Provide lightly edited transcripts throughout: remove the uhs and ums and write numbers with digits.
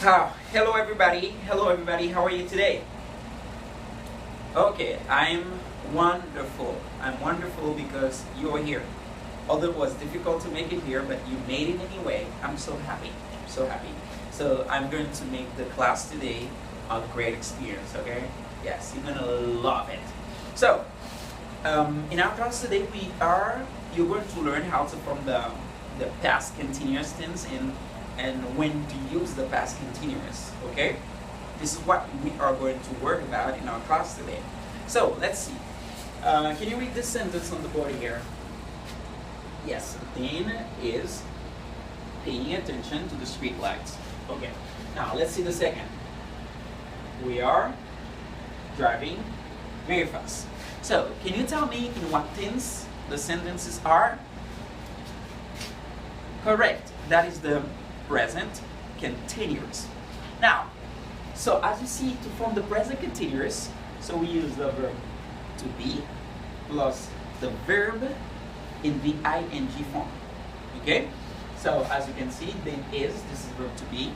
Hello everybody. Hello everybody. How are you today? Okay, I'm wonderful. I'm wonderful because you're here. Although it was difficult to make it here, but you made it anyway. I'm so happy. So happy. So I'm going to make the class today a great experience, okay? Yes, you're gonna love it. So, in our class today, you're going to learn how to form the past continuous tense and when to use the past continuous, okay? This is what we are going to work about in our class today. So, let's see. Can you read this sentence on the board here? Yes, Dean is paying attention to the street lights. Okay, now let's see the second. We are driving very fast. So, can you tell me in what tense the sentences are? Correct, that is the present continuous. Now, so as you see, to form the present continuous, so we use the verb to be plus the verb in the ing form. Okay? So as you can see, then is, this is verb to be.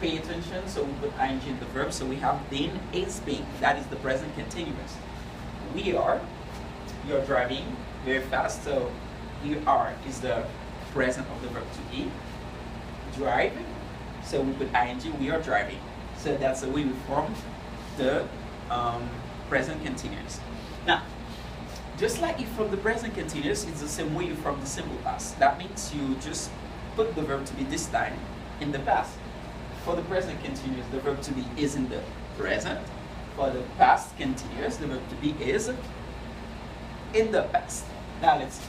Pay attention, so we put ing in the verb, so we have then is being, that is the present continuous. You're driving very fast, so we are is the present of the verb to be. Drive, so we put ing, we are driving. So that's the way we form the present continuous. Now, just like you form the present continuous, it's the same way you form the simple past. That means you just put the verb to be this time in the past. For the present continuous, the verb to be is in the present. For the past continuous, the verb to be is in the past. Now let's see.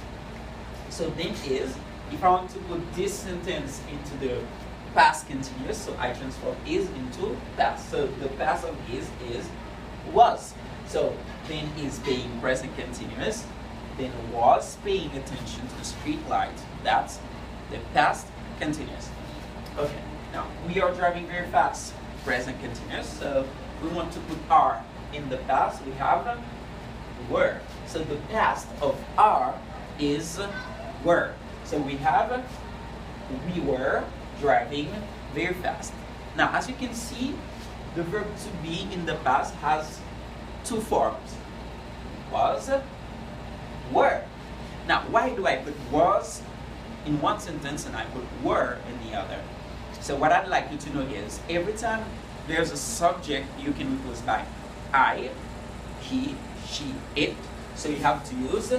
So then is, if I want to put this sentence into the past continuous, so I transform is into past. So the past of is was. So then is being present continuous, then was paying attention to the street light. That's the past continuous. Okay, now we are driving very fast, present continuous. So we want to put are in the past, we have were. So the past of are is were. So we have we were driving very fast. Now as you can see, the verb to be in the past has two forms. Was, were. Now why do I put was in one sentence and I put were in the other? So what I'd like you to know is every time there's a subject, you can replace by I, he, she, it. So you have to use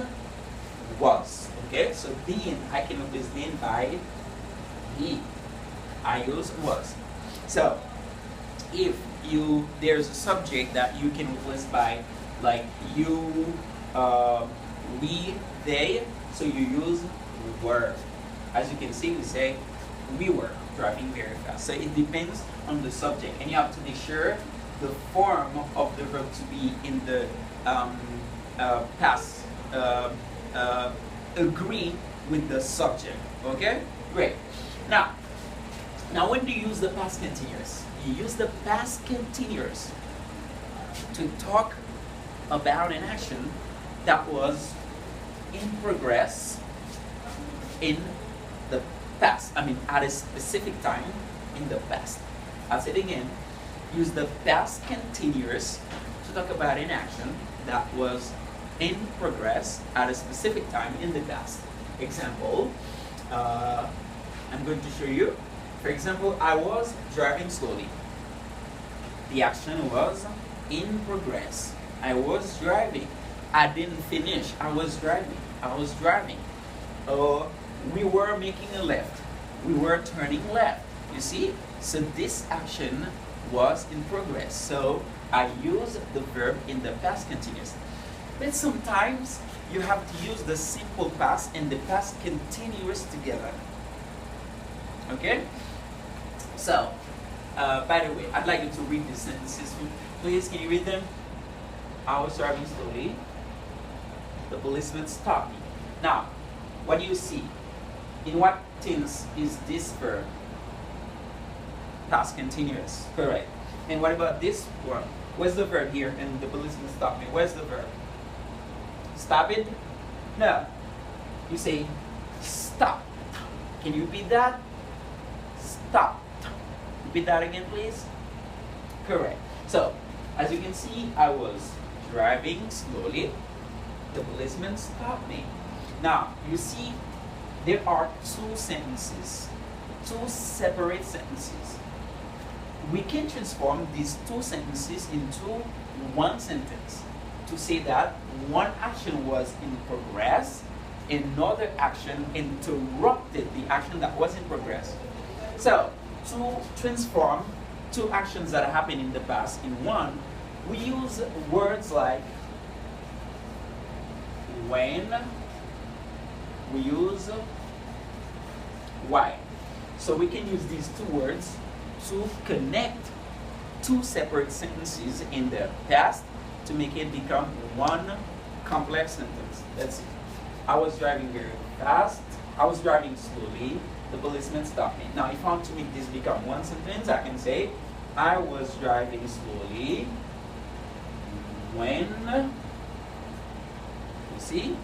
was. Okay, so then I can replace then by he. I use was. So if there's a subject that you can replace by like you, we, they, so you use were. As you can see, we say we were driving very fast. So it depends on the subject, and you have to make sure the form of the verb to be in the past agree with the subject. Okay, great. Now when do you use the past continuous? You use the past continuous to talk about an action that was in progress in the past. I mean, at a specific time in the past. I'll say it again. Use the past continuous to talk about an action that was in progress at a specific time in the past. Example, I'm going to show you. For example, I was driving slowly. The action was in progress. I was driving. I didn't finish. I was driving. We were making a left. We were turning left. You see? So this action was in progress. So I use the verb in the past continuous. But sometimes you have to use the simple past and the past continuous together. Okay? So, by the way, I'd like you to read these sentences. Please, can you read them? I was driving slowly. The policeman stopped me. Now, what do you see? In what tense is this verb? Past continuous. Correct. And what about this one? Where's the verb here? And the policeman stopped me. Where's the verb? Stop it? No. You say stop. Can you repeat that? Stop. repeat that again, please? Correct. So, as you can see, I was driving slowly. The policeman stopped me. Now, you see, there are two sentences, two separate sentences. We can transform these two sentences into one sentence to say that one action was in progress, another action interrupted the action that was in progress. So, to transform two actions that happened in the past in one, we use words like when, we use why. So we can use these two words to connect two separate sentences in the past to make it become one complex sentence. Let's see. I was driving very fast. I was driving slowly. The policeman stopped me. Now, if I want to make this become one sentence, I can say, I was driving slowly when, you see,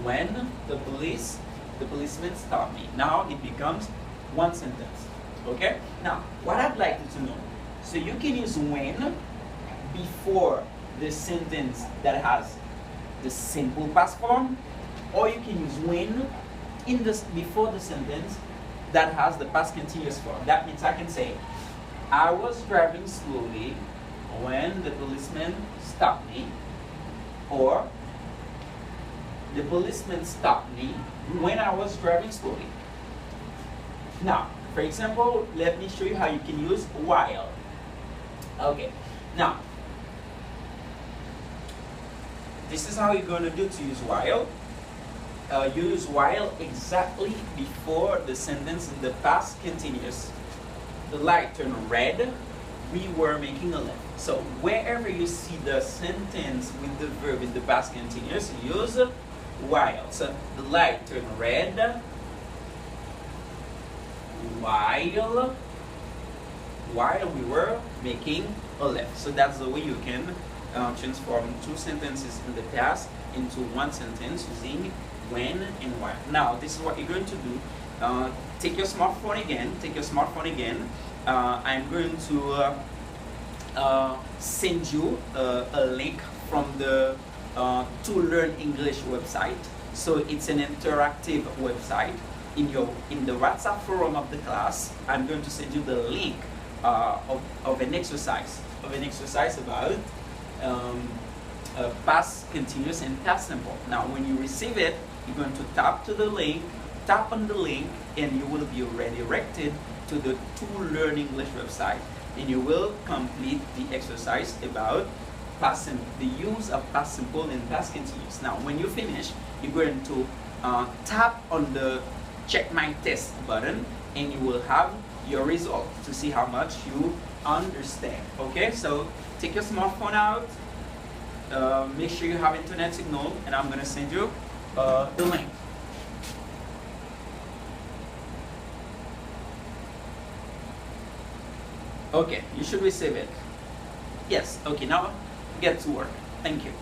when the policeman stopped me. Now it becomes one sentence. Okay? Now, what I'd like you to know, so you can use when before the sentence that has the simple past form, or you can use when in this before the sentence that has the past continuous form. That means I can say, I was driving slowly when the policeman stopped me, or the policeman stopped me when I was driving slowly. Now, for example, let me show you how you can use while. Okay, now, this is how you're going to do to use while. Use while exactly before the sentence in the past continuous. The light turned red, we were making a left. So wherever you see the sentence with the verb in the past continuous, use while. So the light turned red while we were making a left. So that's the way you can transform two sentences in the past into one sentence using when and while. Now, this is what you're going to do. Take your smartphone again. I'm going to send you a link from the To Learn English website. So it's an interactive website. In the WhatsApp forum of the class, I'm going to send you the link of an exercise about past continuous and past simple. Now, when you receive it, you're going to tap on the link, and you will be redirected to the To Learn English website, and you will complete the exercise about the use of past simple and past continuous. Now, when you finish, you're going to tap on the Check My Test button, and you will have your result to see how much you understand. Okay, so take your smartphone out, make sure you have internet signal, and I'm going to send you the link. Okay, you should receive it. Yes, okay, now get to work. Thank you.